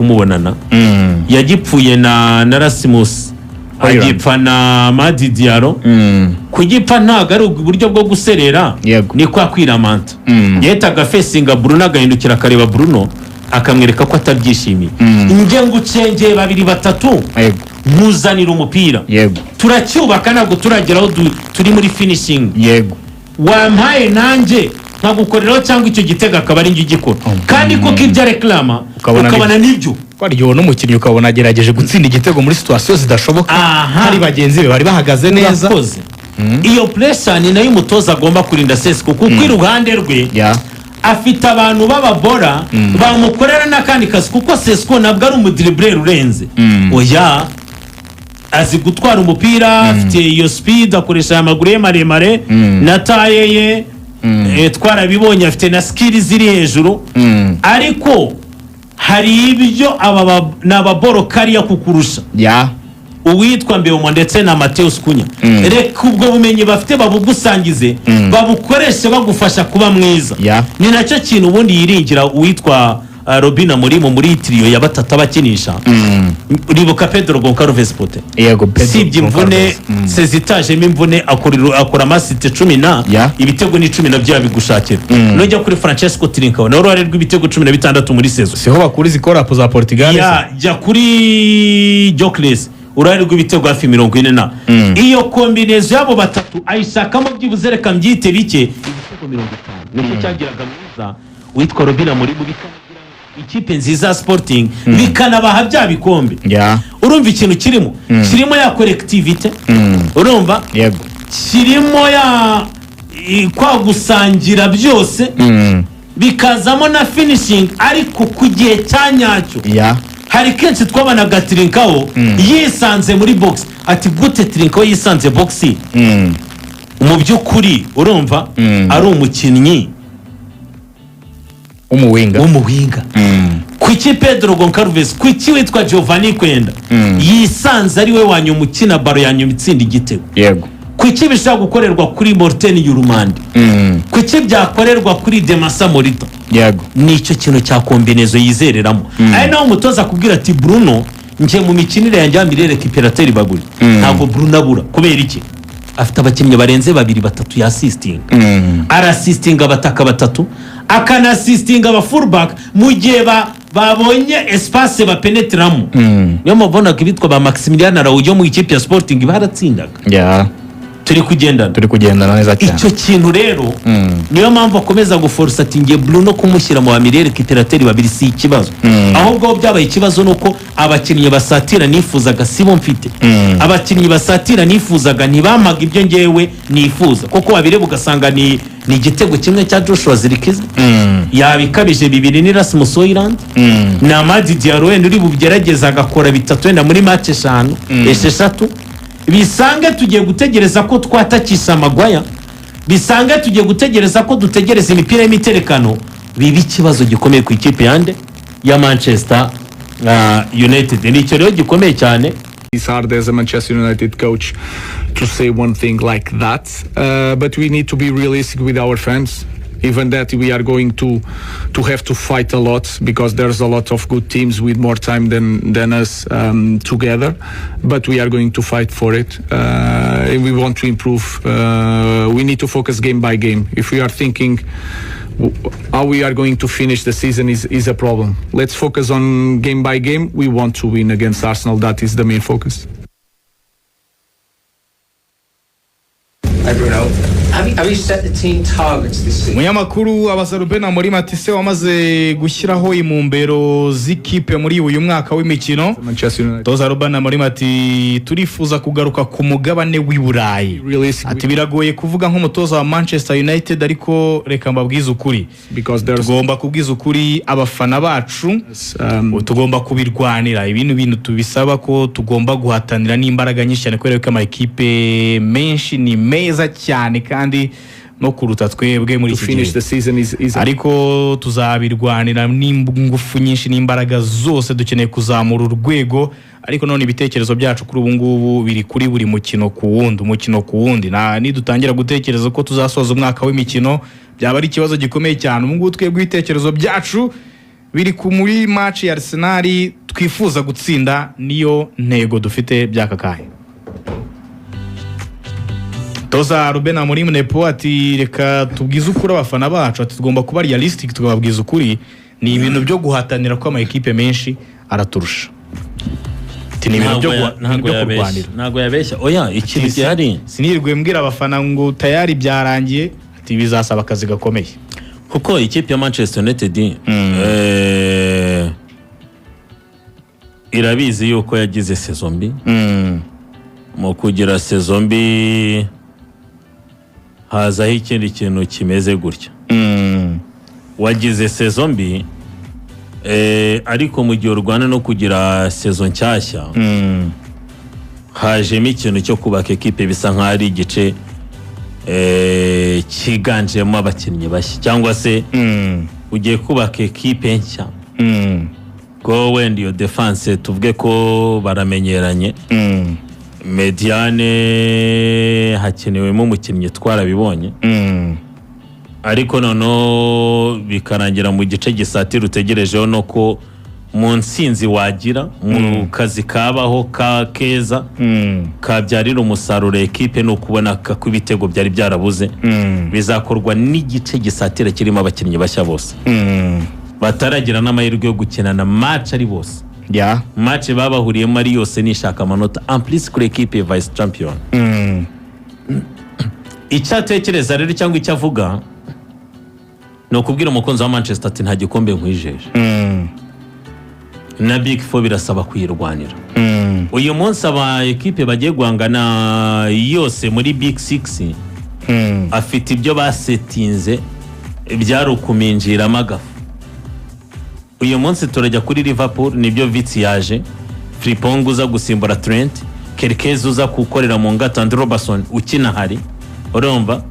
kumubonana yagipfuye na Rasmus agipfa na Madi Diallo kugipfa ntago ari uburyo bwo guserera ni kwa kwiramanta yetaga fesinga Bruno agahindukira akareba Bruno akamwereka ko atabyishimiye nge ngucengeye babiri batatu ntuzanira umupira turacyubaka ntabwo turageraho turi muri finishing wampaye nanjye nkagukoreraho cyangwa icyo gitega akaba ari ngigikora kandi ko kibya reklama ukabona nibyo kwariyo n'umukinnyi ukabona agerageje gutsinda igitego muri situation zidashoboka hari bagenzi be bari bahagaze neza iyo pressure ni nayo umutoza agomba kurinda Sesco kuko iruhande rwe afite abantu b'ababora bamukorera nakandi kazi kuko Sesco nabwo ari umudribler urenze oya azi gutwara umupira afite iyo speed akoresha amaguru ye maremare na taye ye twarabibonye afite na skills ziri hejuru ariko hari ibyo n'ababoro kariya kukurusha uwitwa Mbeumo ndetse na Mateus Kunya reka ubwo bumenyi bafite babugusangize babukoreshe bagufasha kuba mwiza ni nacyo kintu ubundi yiringira uwitwa Robina muri trio ya batatu abakinisha uribuka Pedro Goncalves Pote sibye imvune sezitaje imvune akora amasite 10 ibitego ni 10 nabyo yabigushakira nojya kuri Francesco Trincao na rwari rw'ibitego 16 muri sezo siho bakuri zikora za Portugal ya kuri Jokles urari rw'ibitego hafi 40 iyo kombinezo yabo batatu ayishakamo byibuze reka mbyite bike ibitego 50 nicyo cyagiraga mwiza witwa Robina muri ikipe nziza Sporting bikanabaha bya bikombe urumva ikintu kirimo ya collectivity urumva kirimo ya kwa gusangira byose bikazamo na finishing ariko kugiye cyanyacyo hari kenshi twabanaga Trincao yisanze muri box ati gute Trincao yisanze box mu byukuri urumva ari umukinnyi umuwinga kuki Pedro Goncalves kuki witwa Giovanni Kwenda yisanze ari we wanyumukina baro yanyumitsinda igitego kuki bishaka gukorerwa kuri Morten Yurumandi kuki byakorerwa kuri Demasa Morita nicyo kintu cya kombinezo yizereramo ari naho umutoza kubwira ati Bruno nje mu mikinire yanjye yamirere kiperateri baguri ntabwo Bruno abura kubera iki afite abakinnyi barenze 2-3 ya assisting assisting abataka batatu akana assisting aba fullback mu gihe babonye espace bapenetramo niyo mubona kibitwa ba Maximilian Araujo mu ikipe ya Sporting baratsindaga turi kugendana neza cyane icyo kintu rero niyo mpamvu akomeza guforsa ati ngiye Bruno kumushyira mu bamirere kiperateri babiri si ikibazo ahubwo byabaye ikibazo nuko abakinnyi basatira nifuzaga sibo mfite abakinnyi basatira nifuzaga ntibamaga ibyo ngewe nifuza kuko babireba ugasanga ni igitego kimwe cya Joshua Zirkiza yabikabije bibiri ni Rasmus Hojlund na Madi Diallo uri bugerageza agakora bitatu wenda muri match 5 bisange tugiye gutegereza ko twatakisha Magwaya bisange tugiye gutegereza ko dutegereza imipira y'imiterekano bibi kibazo gikomeye ku ikipe yande ya Manchester United nicyo rero gikomeye cyane. It's hard as a Manchester United coach to say one thing like that, but we need to be realistic with our fans. Even that we are going to have to fight a lot because there's a lot of good teams with more time than us together, but we are going to fight for it. If we want to improve, we need to focus game by game. If we are thinking how we are going to finish the season is a problem. Let's focus on game by game. We want to win against Arsenal. That is the main focus. Hi Bruno. Have you set the team targets this season? Munyamakuru Abazarubena muri Matise wamaze gushyiraho imumbero z'ikipe muri uyu mwaka w'imikino. Toza Rubana muri Mati turifuza kugaruka ku mugabane w'Iburayi. Ati biragoye kuvuga nk'umutoza wa Manchester United ariko reka mbabwiza ukuri. Tugomba kubwiza ukuri abafana bacu tugomba kubirwanira ibintu tubisaba ko tugomba guhatanira n'imbaraga nyinshi cyane kubera ko amakipe menshi ni meza cyane kandi no kuruta twebwe muri iki gihe ariko tuzabirwanira n'ingufu nyinshi n'imbaraga zose dukeneye kuzamura urwego ariko none ibitekerezo byacu kuri ubu ngubu biri kuri buri mukino ku wundi ni dutangira gutekereza ko tuzasoza umwaka w'imikino byaba ari ikibazo gikomeye cyane ubu ngubu twebwe ibitekerezo byacu biri ku muri match ya Arsenal twifuza gutsinda niyo ntego dufite byaka kahe. Toza Ruben Amorim Nepo ati reka tubwize ukuri abafana bacu, ati tugomba kuba realistic tugababwiza ukuri, ni ibintu byo guhatanira ko ama equipe menshi araturusha. Ni ibintu byo kurwanira. Ntago yabeshya. Oya ikintu gihari sinirwe mbwira abafana ngo tayari byarangiye, ati bizasaba akazi gakomeye kuko ikipe ya Manchester United irabizi yuko yagize saison mbi. Mu kugira saison mbi hazaho ikindi kintu kimeze gutya. Wagize saison mbi ariko mu gihe urwana no kugira saison nshyashya hajemo ikintu cyo kubaka ekipe bisa nk'aho ari igice kiganjemo abakinnyi bashya cyangwa se ugiye kubaka ekipe nshya. Go wenda iyo defense tuvuge ko baramenyeranye, mediane hakenewemo umukinnyi twarabibonye, ariko noneho bikarangira mu gice gisatira utegerejeho no ko mu nsinzi wagira mu kazi kabaho ka keza kabyarira umusaruro ekipe no kubona ko ibitego byari byarabuze bizakorwa n'igice gisatira kirimo abakinnyi bashya bose bataragira n'amahirwe yo gukinana match ari bose. Match babahuriyemo ari yose nishaka amanota en plus kuri ekipe vice champion. Icyatekereza rero cyangwa icyavuga no kubwira umukunzi wa Manchester ati nta gikombe nkwijeje. Na Big Four birasaba kuyirwanira. Uyu munsi aba ekipe bagiye guhangana yose muri Big 6 afite ibyo basetinze byarukuminjira amagafu. Uyu munsi turajya kuri Liverpool, nibyo Vitz yaje, Frimpong uza gusimbura Trent, Kerkez uza kukorera mu ngata, Andy Robertson ukina hari urumva,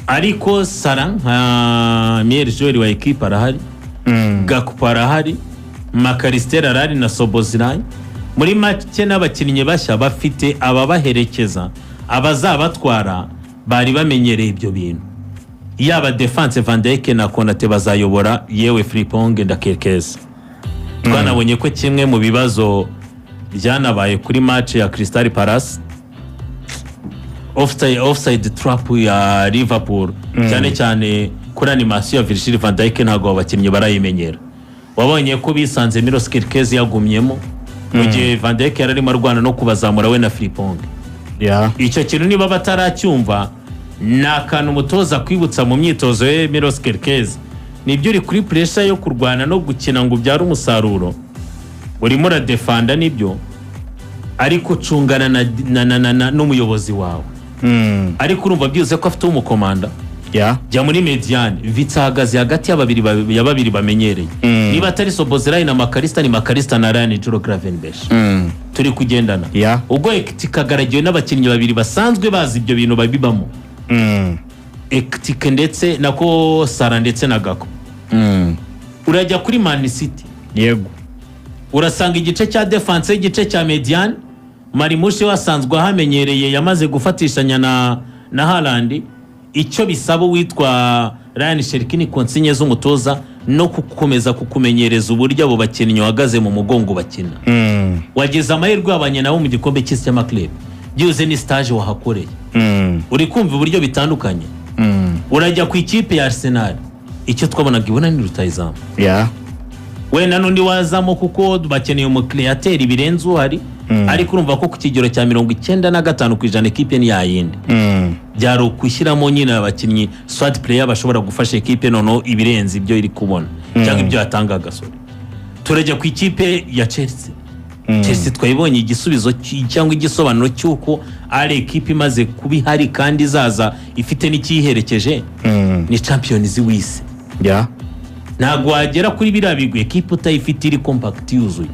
ariko Sara nka meilleur joueur wa equipe arahari, Gakpo arahari, Makaristera arahari na Sobozlai. Muri match n'abakinnyi bashya bafite ababaherekeza abazabatwara bari bamenyereye ibyo bintu. Yaba defense Van Dijk na Konate bazayobora, yewe Frimpong na Kerkez. Twanabonye ko kimwe mu bibazo byanabaye kuri match ya Crystal Palace, offside trap ya Liverpool, cyane cyane kuri animation ya Virgil van Dijk ntago abakinnyi barayimenyera. Wabonye ko bisanze Milos Kerkez yagumyemo mu gihe Van Dijk yararimo arwana no kubazamura we na Frimpong. Icyo kintu niba bataracyumva nakantu umutoza kwibutsa mu myitozo ye Milos Kerkez, nibyo uri kuri pressure yo kurwana no gukina ngo byara umusaruro, urimo radefanda nibyo, ariko cungana na n'umuyobozi wawe. Ariko urumva byuze ko afite umukomanda jya muri mediane. Vitz ahagaze hagati y'ababiri bamenyereye, niba atari Sobozlai na Makarista, ni Makarista na Ryan Gravenberch turi kugendana. Ubwo tikagaragiwe n'abakinnyi babiri basanzwe bazi ibyo bintu babibamo, Ekitike ndetse nako Sara ndetse na Gakpo. Urajya kuri Man City, yego urasanga igice cya defense, igice cya mediane Marimushi wasanzwe ahamenyereye yamaze gufatishanya na Haaland. Icyo bisaba witwa Ryan Sherkin konsinye z'umutoza no kukomeza kukumenyereza uburyo abo bakinnyi wahagaze mu mugongo bakina. Wageze amahirwe abanye nabo mu gikombe cy'isi cy'amaklub, byuze ni stage wahakoreye. Uri kumva uburyo bitandukanye. Urajya ku ikipe ya Arsenal, icyo twabonaga ibona ni rutayizamu. We nanundi wazamo kuko bakeneye umukreateur birenze uhari, ariko urumva ko ku kigero cya 95% ekipe ni yayindi. Byaro ukwishyiramo nyine abakinnyi squad player bashobora gufasha ekipe nono ibirenze ibyo iri kubona cyangwa ibyo yatanga gasore. Turajya ku ikipe ya Chelsea. Chelsea twayibonye igisubizo cyangwa igisobanuro cyuko ari ekipe imaze kubihari kandi zaza ifite n'ikiherekeje, ni Champions w'isi. Ntabwo wagera kuri birabigwe ekipe utayifite iri compact yuzuye.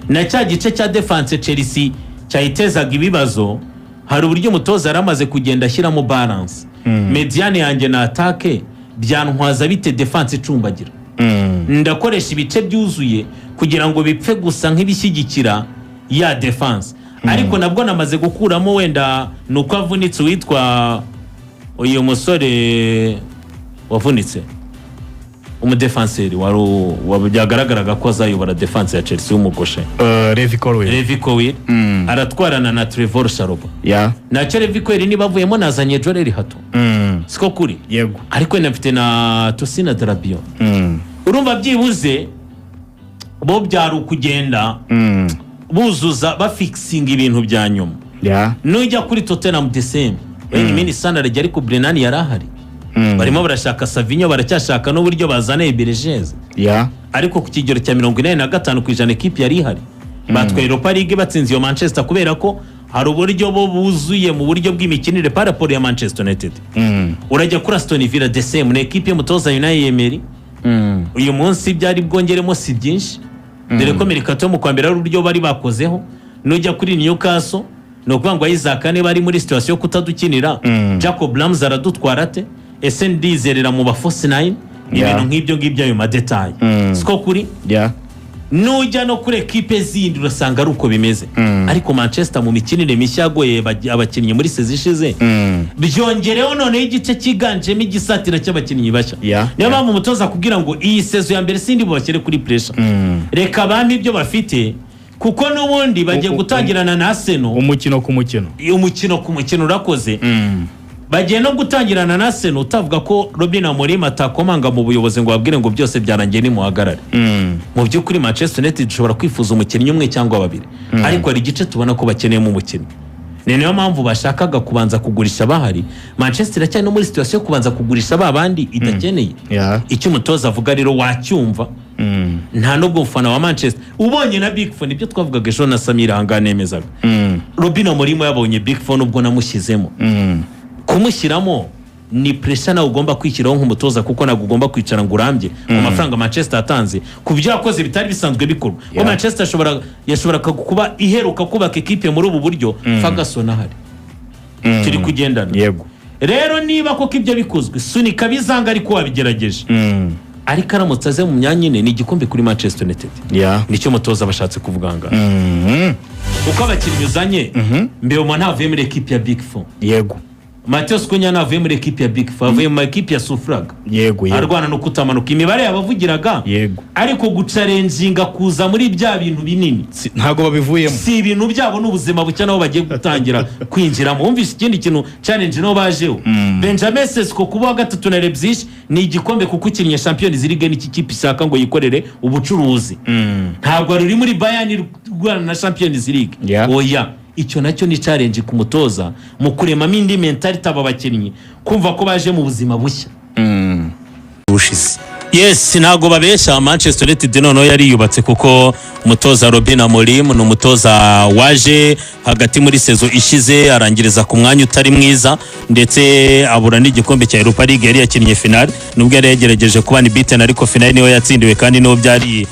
Na cya gice cya defense Chelsea cyayitezaga ibibazo, hari uburyo umutoza yaramaze kugenda ashyiramo balance. Mediane yanjye na attaque byantwaza bite defense icumbagira. Ndakoresha ibice byuzuye kugira ngo bipfe gusa nk'ibishyigikira ya defense. Ariko nabwo namaze gukuramo wenda nuko avunitse witwa uyu musore wavunitse umudefanseri byagaragaraga ko azayobora defense ya Chelsea w'umugoshe Levi Colwill aratwarana na Trevor Chalobah nacyo Levi Colwill niba avuyemo nazanye Joel Hato siko kuri yego ariko nafite na Tosina Darabio urumva byibuze bo byari ukugenda buzuza bafixing ibintu bya nyuma nujya kuri Tottenham December mini sana rajya ariko Brennan yarahari barimo barashaka Savinho baracyashaka n'uburyo bazana Bergez ariko ku kigero cya 45% equipe yari ihari batwaye Europa League batsinze yo Manchester kubera ko hari uburyo bo buzuye mu buryo bw'imikinire par rapport ya Manchester United urajya kuri Aston Villa December equipe mutoza Unai Emery uyu munsi byari bwongeremo si byinshi dore ko Mercato mu kwambera ari uburyo bari bakozeho nujya kuri Newcastle no kwangwa Isaac ne bari muri situation kutadukinira Jacob Lams aradutwara ate SND zerera mu ba Force 9 ibintu nk'ibyo ngibyo ayo madetail siko kuri nujya no kuri equipe zindi urasanga ari uko bimeze ariko Manchester mu mikinire mishya yagoye abakinnyi muri sezishize byongereho none igice kiganjemo igisatira cy'abakinnyi bashya niyo mpamvu umutoza kugira ngo iyi sezo ya mbere sindi bubakire kuri pressure reka bamwe ibyo bafite kuko n'ubundi bagiye gutangirana na Arsenal umukino ku mukino urakoze bagiye no gutangirana na Arsenal utavuga ko Robin Amorim atakomanga mu buyobozi ngo babwire ngo byose byarangiye ni muhagarare mu by'ukuri Manchester United dushobora kwifuza umukinnyi umwe cyangwa babiri ariko hari igice tubona ko bakeneyemo umukinnyi niyo mpamvu bashakaga kubanza kugurisha bahari Manchester cyane no muri situation yo kubanza kugurisha babandi idakeneye icyo umutoza avuga rero wacyumva nta nubwo ufana wa Manchester ubonye na Big Four nibyo twavugaga ejo na Samira hanganemezaga Robin Amorim yabonye Big Four ubwo namushyizemo kumushyiramo ni pressure na ugomba kwishyiraho nk'umutoza kuko nagwo ugomba kwicara ngo urambye mu mafaranga Manchester atanze ku byo yakoze bitari bisanzwe bikorwa ko Manchester yashobora kuba iheruka kubaka equipe muri ubu buryo Ferguson ahari turi kugendana yego rero niba koko ibyo bikozwe sunika bizanga ariko wabigerageje ariko aramutse aze mu myanya ine ni igikombe kuri Manchester United nicyo mutoza bashatse kuvuganga uko abakinnyi uzanye mbere umuntu avuye muri equipe ya Big Four yego Matheus Cunha navuye muri equipe ya Big Four avuye mu equipe ya Sufrag yego arwana no kutamanuka imibare yabavugiraga ariko gucalenjinga kuza muri bya bintu binini ntago babivuyemo si ibintu byabo n'ubuzima bucya nabo bagiye gutangira kwinjiramo wumvise ikindi kintu challenge no bajeho Benjamin Sesko kuba wa gatatu na Leipzig ni igikombe kuko ukinnye Champions League n'iki kipe ishaka ngo yikorere ubucuruzi ntabwo ari muri Bayern rwana na Champions League oya icyo nacyo ni challenge ku mutoza mu kuremamo indi mentality aba bakinnyi kumva ko baje mu buzima bushya bushize yes ntago babesha Manchester United noneho yari yubatse kuko umutoza Robin Amorim ni umutoza waje hagati muri sezo ishize arangiriza ku mwanya utari mwiza ndetse abura n'igikombe cya Europa League yari yakinnye final nubwo yari yagerageje kuba ni beaten ariko final niyo yatsindiwe kandi niho byari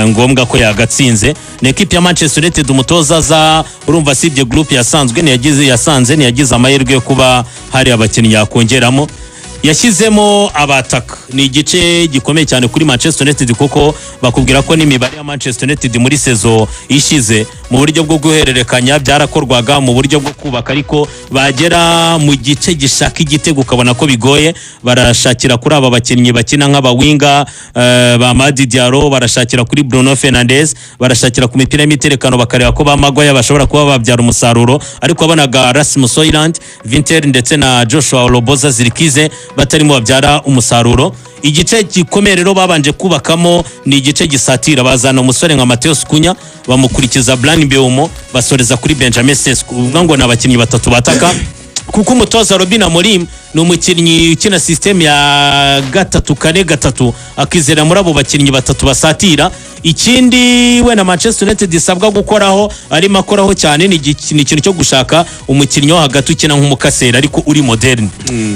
ngombwa ko yagatsinze na equipe ya Manchester United umutoza za urumva sibye group yasanzwe yagize amahirwe yo kuba hari abakinnyi yakongeramo yashyizemo abataka ni igice gikomeye cyane kuri Manchester United kuko bakubwira ko n'imibare ya Manchester United muri sezo ishize mu buryo bwo guhererekanya byarakorwaga mu buryo bwo kubaka ariko bagera mu gice gishaka igitego ukabona ko bigoye barashakira kuri aba bakinnyi bakina nk'abawinga ba Madi Diallo barashakira kuri Bruno Fernandes barashakira ku mipira y'imiterekano bakareba ko bamagwaya bashobora kuba babyara umusaruro ariko abanaga Rasmus Hojlund Vinter ndetse na Joshua Loboza Zirkize batarimo babyara umusaruro igice gikomeye rero babanje kubakamo ni igice gisatira bazana umusore nka Matheus Cunha bamukurikiza Bryan Mbeumo basoreza kuri Benjamin Sesko ubwo ngo nabakinnyi batatu bataka kuko umutoza Robin Amorim ni umukinnyi ukina system ya 3-4-3 akizera muri abo bakinnyi batatu basatira ikindi we na Manchester United isabwa gukoraho ari makoraho cyane ni ikintu cyo gushaka umukinnyi wo hagati ukina nk'umukasera ariko uri modern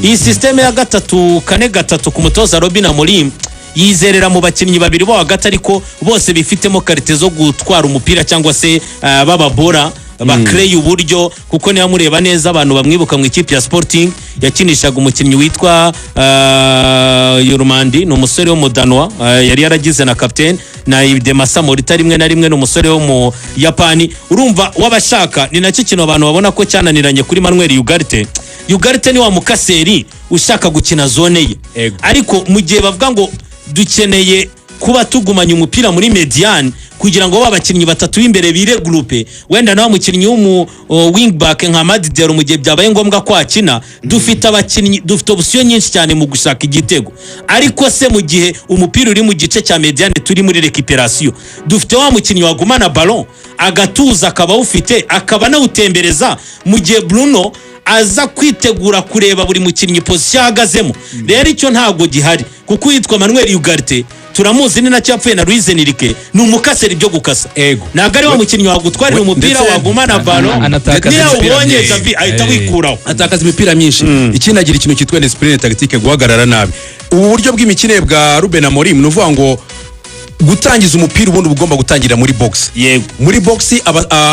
iyi system ya 3-4-3 ku mutoza Robin Amorim yizerera mu bakinnyi babiri bo hagati ariko bose bifitemo karite zo gutwara umupira cyangwa se bababora bakreye uburyo kuko niba mureba neza abantu bamwibuka mu ikipe ya Sporting yakinishaga umukinnyi witwa Yurmandi ni umusore wo mu Danwa yari yaragize na captain na Demasa Morita rimwe na rimwe n'umusore wo mu Yapani urumva wabashaka ni nacyo kintu abantu babona ko cyananiranye kuri Manuel Ugarte ni wa mukaseri ushaka gukina zone ye ariko mu gihe bavuga ngo dukeneye kuba tugumanya umupira muri mediane kugira ngo babakinnyi batatu b'imbere bire groupe wenda naho mukinnyi wing back nka Madidero mu gihe byabaye ngombwa ko akina dufite abakinnyi dufite option nyinshi cyane mu gushaka igitego ariko se mu gihe umupira uri mu gice cya mediane turi muri recuperation dufite wa mukinnyi wagumana ballon agatuza akaba ufite akaba nawutembereza mu gihe Bruno aza kwitegura kureba buri mukinnyi position ahagazemo rero icyo ntago gihari kuko yitwa Manuel Ugarte turamuzi ni nacyo yapfuye na Luis Enrique ni umukaseri byo gukasa ntabwo ari wa mukinnyi wagutwarira umupira wagumana ballon niyo ubonye Xavi ahita wikuraho atakaza imipira myinshi ikinagira ikintu cyitwa discipline tactique guhagarara nabi ubu buryo bw'imikine bwa Ruben Amorim nuvuga ngo gutangiza umupira ubundi ugomba gutangira muri box muri box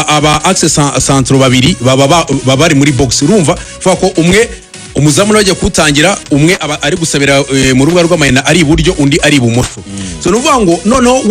aba access central babiri baba bari muri box urumva vuga ko umwe umuzamu nawe ajya kutangira umwe aba ari gusabira mu rubuga rw'amahina ari iburyo undi ari ibumoso so nuvuga ngo noneho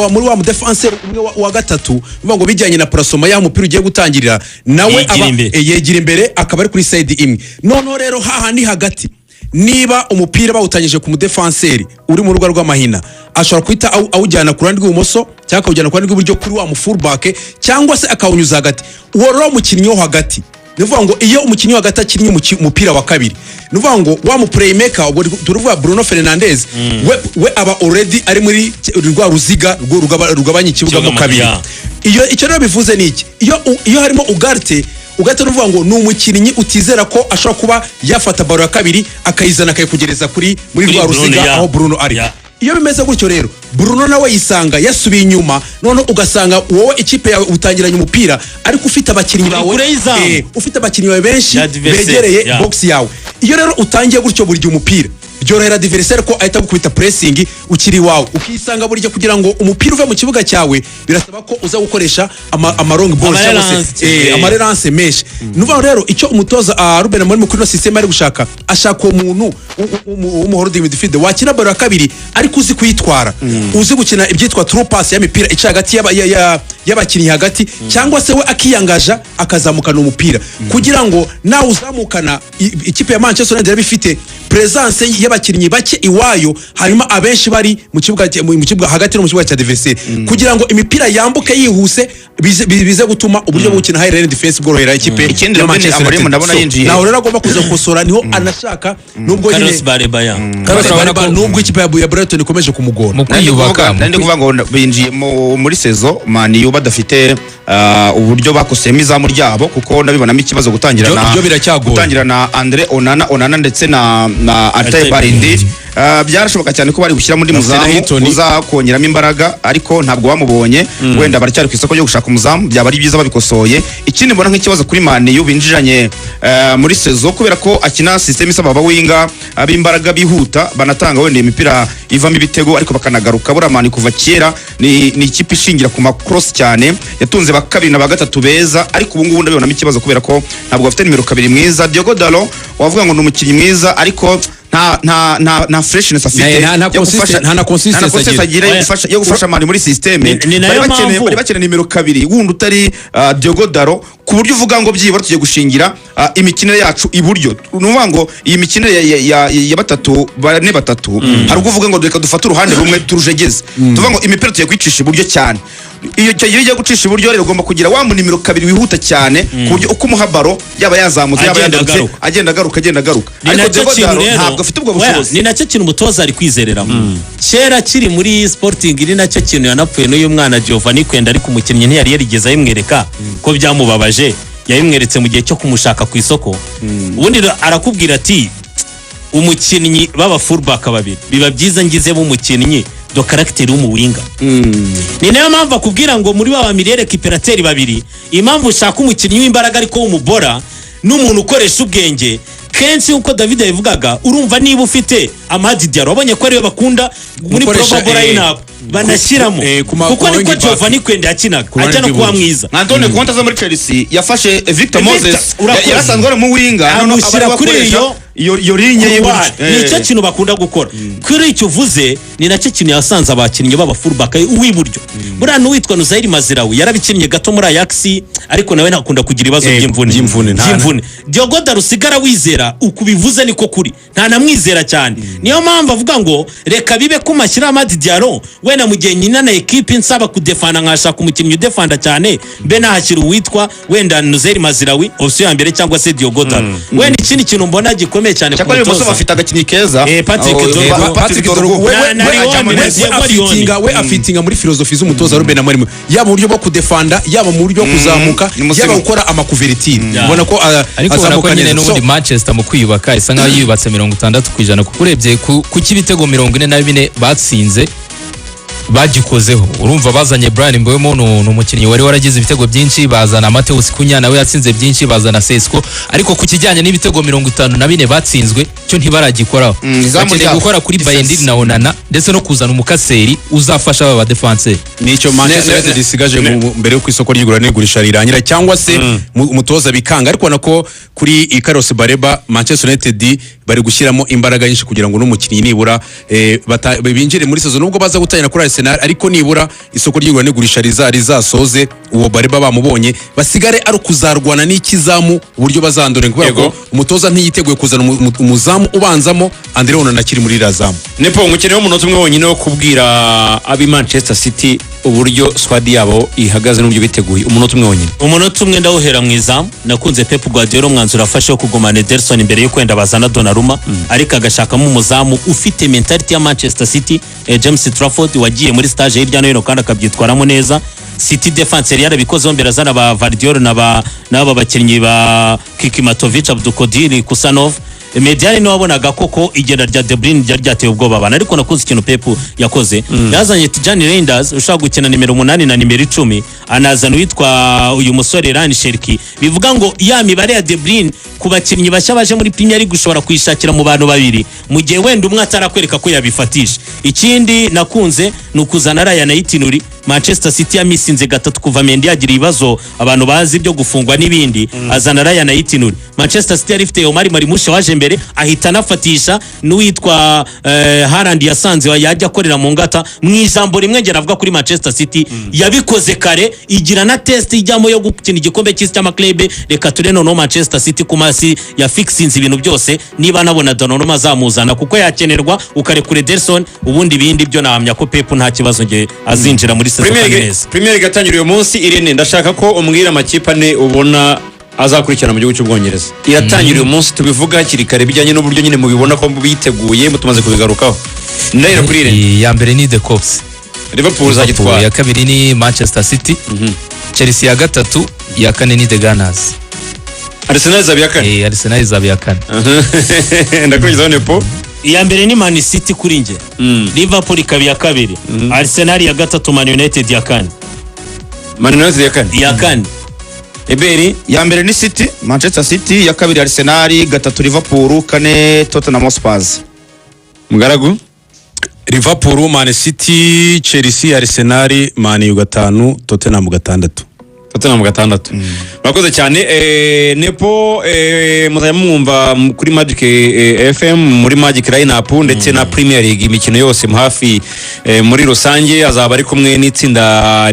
muri wa mu defenseur umwe wa gatatu nuvuga ngo bijyanye na plasoma ya mupira ugiye gutangirira nawe aba yegira imbere akaba ari kuri side imwe noneho rero hahandi hagati niba umupira bawutangije ku mudefenseur uri mu rubuga rw'amahina ashobora kwita awujyana ku ruhande rw'ibumoso cyangwa akawujyana ku ruhande rw'iburyo kuri wa mu fullback cyangwa se akawunyuza hagati uwo rero umukinnyi wo hagati nuvuga ngo iyo umukinnyi wa hagati akinnye umupira wa kabiri nuvuga ngo wa mu playmaker ubwo turuvuga Bruno Fernandes we aba already ari muri rwa ruziga rugabanya ikibuga mu kabiri iyo icyo rero bivuze niki iyo harimo Ugarte nuvuga ngo ni umukinnyi utizera ko ashobora kuba yafata baro ya kabiri akayizana akayikugereza muri rwa ruziga aho Bruno ari iyo bimeze gutyo rero Bruno nawe yisanga yasubiye inyuma none ugasanga wowe ikipe yawe utangiranye umupira ariko ufite abakinnyi bawe ufite abakinnyi bawe benshi begereye box yawe iyo rero utangiye gutyo buri gihe umupira byorohera adversaire ko ahita gukubita pressing ukiri wawe ukisanga buri gihe kugira ngo umupira uve mu kibuga cyawe birasaba ko uza gukoresha ama long ball cyangwa se amarelance mesh nuva rero icyo umutoza Ruben Amorim kuri no system ari gushaka ashaka umuntu w'umuholding midfielder wakina baro ya kabiri ariko uzi kuyitwara uzi gukina ibyitwa true pass ya mipira ica hagati y'abakinnyi hagati cyangwa se we akiyangaja akazamukana umupira kugira ngo nawe uzamukana ikipe ya Manchester United bifite presence y'abakinnyi bake iwayo hanyuma abenshi bari mu kibuga hagati no mu kibuga cya adversaire kugira ngo imipira yambuke yihuse bize gutuma uburyo bwo gukina high line defense bworohera ikipe ikindi Amorim ndabona yinjiye naho rero agomba kuza gukosora niho anashaka nubwo Carlos Bareba nubwo ikipe ya Brighton ikomeje kumugora mu kwiyubaka ndi kuvuga ngo binjiye muri saison Man U badafite uburyo bakosemo izamu ryabo kuko ndabibonamo ikibazo gutangira na Andre Onana ndetse na Altay Barindi byarashoboka cyane ko bari gushyira muri muzamu uza kongeramo imbaraga ariko ntabwo bamubonye wenda baracyari ku isoko ryo gushaka umuzamu byaba ari byiza babikosoye ikindi mbona nk'ikibazo kuri Man U binjiranye muri saison kubera ko akina system isaba abawinga abimbaraga bihuta banatanga wenda imipira ivamo ibitego ariko bakanagaruka bura Man kuva kera ni ikipe ishingira ku macross cyane yatunze bakabiri na bagatatu beza ariko ubu ngubu ndabibonamo ikibazo kubera ko ntabwo bafite nimero kabiri mwiza Diogo Dalot wavuga ngo ni umukinnyi mwiza ariko nta freshness afite nta consistency agira yo gufasha Man muri system bari bakeneye nimero kabiri wundi utari Diogo Dalot ku buryo uvuga ngo byibura tugiye gushingira imikinire yacu iburyo nuvuga ngo iyi mikinire ya batatu bane batatu hari uvuga ngo reka dufate uruhande rumwe turujegeze tuvuga ngo imipira tugiye kwicisha iburyo cyane iyo cyagiye gucisha iburyo rero ugomba kugira wa nimero kabiri wihuta cyane ku buryo uko umuhabaro yaba yazamutse yaba yandutse agenda agaruka ariko Diogo Dalot ntabwo afite ubwo bushobozi ni nacyo kintu umutoza ari kwizereramo kera kiri muri Sporting ni nacyo kintu yanapfuye n'uyu mwana Giovanni Kwenda ariko umukinnyi ntiyari yarigeze ayimwereka ko byamubabaje yayimweretse mu gihe cyo kumushaka ku isoko ubundi arakubwira ati umukinnyi baba fullback babiri biba byiza ngizemo umukinnyi do character w'umuwinga ni nayo mpamvu akubwira ngo muri baba miliyere kiperateri babiri impamvu ushaka umukinnyi w'imbaraga ariko w'umubora n'umuntu ukoresha ubwenge kenshi uko David yavugaga urumva niba ufite Amadi Diallo wabonye ko ariwe bakunda muri probable lineup banashyiramo kuko niko Giovanni Kwenda yakinaga ajya no kuba mwiza Antonio Conte za muri Chelsea yafashe Victor Moses yarasanzwe ari mu winga amushyira kuri iyo iyo linye y'iburyo nicyo kintu bakunda gukora kuri icyo uvuze ni nacyo kintu yasanze abakinnyi b'aba fullback uw'iburyo buriya n'uwitwa Nuzairi Mazirawi yarabikinnye gato muri Ajax ariko nawe ntakunda kugira ibibazo by'imvune Diogo Darusigara wizera ukubivuze niko kuri nta namwizera cyane niyo mpamvu avuga ngo reka bibe kumashyira Amadi Diallo wenda mu gihe nyina na equipe nsaba kudefanda nkashaka umukinnyi udefanda cyane mbe nahashyira uwitwa wenda Nuzairi Mazirawi option ya mbere cyangwa se Diogo Daru wenda ikindi kintu mbona gikomeye cyane ku mutoza bafite agakinnyi keza Patrick Dorgu we afitinga muri filozofi z'umutoza Ruben Amorim yaba uburyo bwo kudefanda yaba mu buryo kuzamuka yaba gukora amakuvertire ubona ko azamuka nyine n'ubundi Manchester mu kwiyubaka isa nkaho yubatse 60% kuko urebye ku kibitego 44 batsinze bagikozeho urumva bazanye Brian Mbeumo n'umukinnyi wari waragize ibitego byinshi bazana Mateus Cunha nawe yatsinze byinshi bazana Sesko ariko ku kijyanye n'ibitego 54 batsinzwe cyo ntibaragikoraho bakeneye gukora kuri Bayendiri na Onana ndetse no kuzana umukaseri uzafasha aba defense nicyo Manchester United isigaje mbere yo ku isoko ry'igura n'igurisha rirangira cyangwa se umutoza bikanga ariko nako kuri Carlos Baleba Manchester United bari gushyiramo imbaraga nyinshi kugira ngo n'umukinnyi nibura binjire muri season nubwo baza gutangira kuri Arsenal ariko nibura isoko ry'igura n'igurisha rizasoze uwo Baleba bamubonye basigare ari kuzarwana n'ikizamu uburyo bazandore kubera ko umutoza ntiyiteguye kuzana umuzamu ubanzamo Andre Onana akiri muri razamu Nepo umukene w'umunota umwe wonyine wo kubwira abi Manchester City uburyo squad yabo ihagaze n'uburyo biteguye umunota umwe wonyine umunota umwe ndawuhera mu izamu nakunze Pep Guardiola umwanzuro afashe wo kugumana Ederson imbere yo kwenda bazana Donnarumma ariko agashakamo umuzamu ufite mentality ya Manchester City James Trafford wagiye muri stage hirya no hino kandi akabyitwaramo neza City defense yari yarabikozeho mbere azana ba Vardiol n'aba bakinnyi ba Kikimatovic Abdulkadir Kusanov Mediani no wabonaga koko igenda rya De Bruyne ryateye ubwoba abana ariko nakunze ikintu Pep yakoze yazanye Tijani Reinders ushaka gukina nimero 8 na nimero 10 anazana witwa uyu musore Ryan Cherki bivuga ngo ya mibare ya De Bruyne ku bakinnyi bashya baje muri Premier League ushobora kuyishakira mu bantu babiri mu gihe wenda umwe atarakwereka ko yabifatisha ikindi nakunze nukuzana Ryan Aitinuri Manchester City yamisinze gatatu kuva Mendy yagira ibibazo abantu bazi byo gufungwa n'ibindi azana Ryan Aitinuri Manchester City yarifite Omar Marimusha waje mbere ahita nafatisha n'uwitwa Haaland yasanze yajya akorera mu ngata mwijambo rimwe ngera avuga kuri Manchester City yabikoze kare igira na test ijyamo yo gukina igikombe cy'isi cy'amaklebe reka tureno no Manchester City kumasi ya fixinze ibintu byose niba nabona Donnarumma azamuzana kuko yakenerwa ukarekure Ederson ubundi bindi byo nahamya ko Pep nta kibazo nge azinjira muri Premier League atangiriye uyu munsi Irene ndashaka ko umbwira amakipe ane ubona azakurikirana mu gihugu cy'Ubwongereza iratangiriye uyu munsi tubivuga hakiri kare bijyanye n'uburyo nyine mubibona ko biteguye tumaze kubigarukaho ndahera kuri Irene ya mbere ni The Cops Liverpool zagitwara ya kabiri ni Manchester City Chelsea ya gatatu ya kane ni The Gunners Arsenal zabiya kane Arsenal zabiya kane ndakurikizaho Nepo iya mbere ni Man City kuri nge Liverpool ikaba ya kabiri Arsenal ya gatatu Man United ya kane ya kane Eberi ya mbere ni City Manchester City ya kabiri Arsenal gatatu Liverpool kane Tottenham Hotspur Mugaragu Liverpool Man City Chelsea Arsenal Man U gatanu Tottenham gatandatu Murakoze cyane Nepo muzayamwumva kuri Magic FM muri Magic Lineup ndetse na Premier League imikino yose mu hafi muri rusange azaba ari kumwe n'itsinda